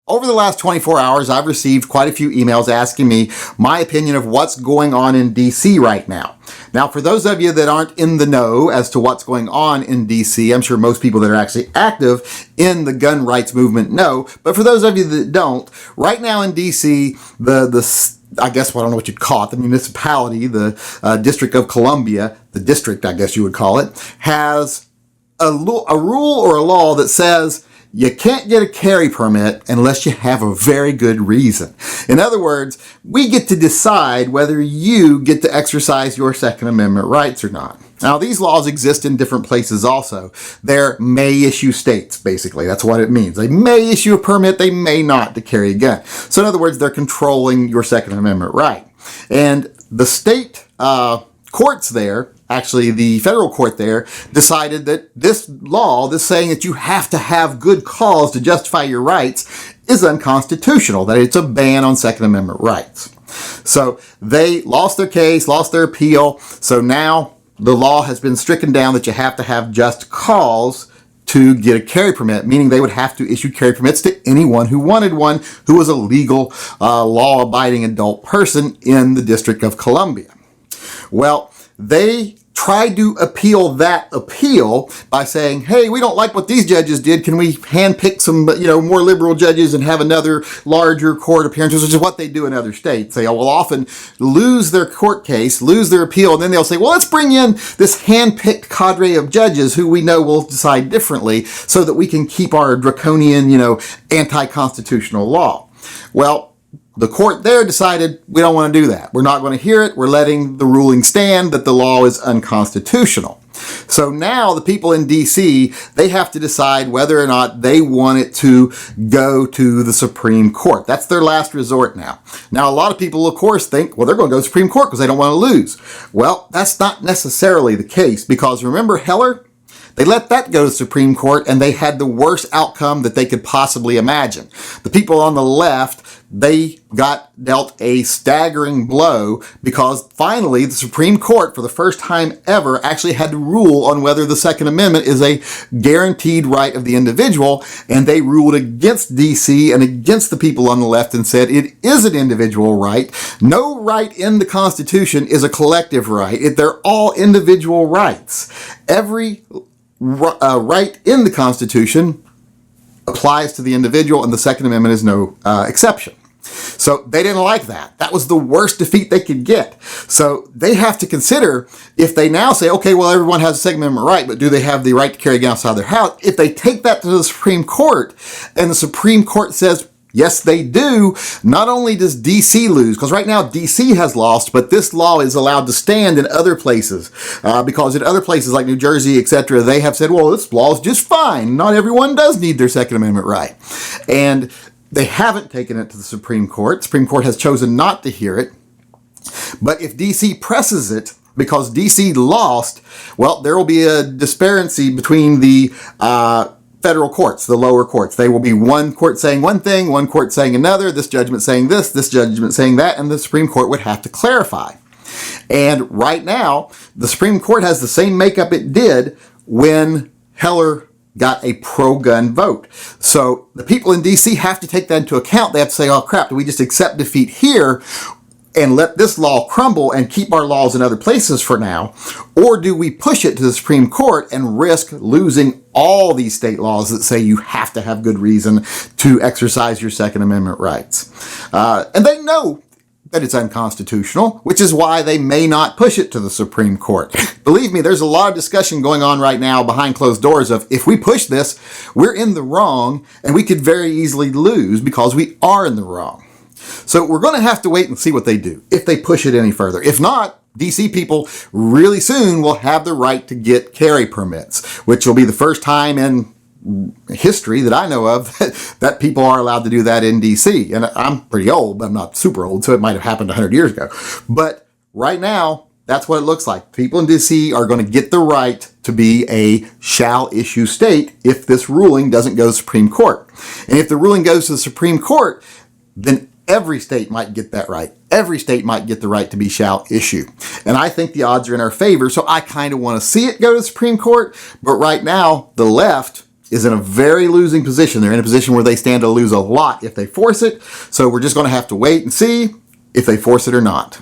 Over the last 24 hours, I've received quite a few emails asking me my opinion of what's going on in DC right now. Now, for those of you that aren't in the know as to what's going on in DC, I'm sure most people that are actually active in the gun rights movement know, but for those of you that don't, right now in DC, I guess, I don't know what you'd call it, the municipality, the District of Columbia, the district, I guess you would call it, has a rule or a law that says you can't get a carry permit unless you have a very good reason. In other words, we get to decide whether you get to exercise your Second Amendment rights or not. Now, these laws exist in different places also. They're may issue states, basically. That's what it means. They may issue a permit, they may not to carry a gun. So in other words, they're controlling your Second Amendment right. And the state courts there, actually the federal court there, decided that this law, this saying that you have to have good cause to justify your rights, is unconstitutional, that it's a ban on Second Amendment rights. So they lost their case, lost their appeal, so now the law has been stricken down that you have to have just cause to get a carry permit, meaning they would have to issue carry permits to anyone who wanted one, who was a legal, law-abiding adult person in the District of Columbia. Well, they tried to appeal that appeal by saying, hey, we don't like what these judges did. Can we handpick some, more liberal judges and have another larger court appearance, which is what they do in other states. They will often lose their court case, lose their appeal, and then they'll say, well, let's bring in this handpicked cadre of judges who we know will decide differently so that we can keep our draconian, anti-constitutional law. Well, the court there decided we don't want to do that. We're not going to hear it. We're letting the ruling stand that the law is unconstitutional. So now the people in DC, they have to decide whether or not they want it to go to the Supreme Court. That's their last resort now. Now, a lot of people, of course, think, well, they're going to go to the Supreme Court because they don't want to lose. Well, that's not necessarily the case, because remember Heller? They let that go to the Supreme Court, and they had the worst outcome that they could possibly imagine. The people on the left, they got dealt a staggering blow because finally the Supreme Court, for the first time ever, actually had to rule on whether the Second Amendment is a guaranteed right of the individual, and they ruled against DC and against the people on the left and said it is an individual right. No right in the Constitution is a collective right. They're all individual rights. Every right in the Constitution applies to the individual, and the Second Amendment is no exception. So they didn't like that. That was the worst defeat they could get. So they have to consider, if they now say, okay, well, everyone has a Second Amendment right, but do they have the right to carry a gun outside their house? If they take that to the Supreme Court, and the Supreme Court says, yes, they do, not only does DC lose, because right now DC has lost, but this law is allowed to stand in other places, because in other places like New Jersey, etc., they have said, well, this law is just fine. Not everyone does need their Second Amendment right. And they haven't taken it to the Supreme Court. The Supreme Court has chosen not to hear it. But if DC presses it, because DC lost, well, there will be a disparity between the federal courts, the lower courts. They will be one court saying one thing, one court saying another, this judgment saying this judgment saying that, and the Supreme Court would have to clarify. And right now, the Supreme Court has the same makeup it did when Heller got a pro-gun vote. So the people in DC have to take that into account. They have to say, oh crap, do we just accept defeat here and let this law crumble and keep our laws in other places for now? Or do we push it to the Supreme Court and risk losing all these state laws that say you have to have good reason to exercise your Second Amendment rights? And they know that it's unconstitutional, which is why they may not push it to the Supreme Court. Believe me, there's a lot of discussion going on right now behind closed doors of, if we push this, we're in the wrong, and we could very easily lose because we are in the wrong. So we're going to have to wait and see what they do, if they push it any further. If not, DC people really soon will have the right to get carry permits, which will be the first time in history that I know of that people are allowed to do that in DC. And I'm pretty old, but I'm not super old, so it might have happened 100 years ago. But right now, that's what it looks like. People in DC are going to get the right to be a shall issue state if this ruling doesn't go to the Supreme Court. And if the ruling goes to the Supreme Court, then every state might get that right. Every state might get the right to be shall issue. And I think the odds are in our favor, so I kind of want to see it go to the Supreme Court. But right now, the left is in a very losing position. They're in a position where they stand to lose a lot if they force it. So we're just going to have to wait and see if they force it or not.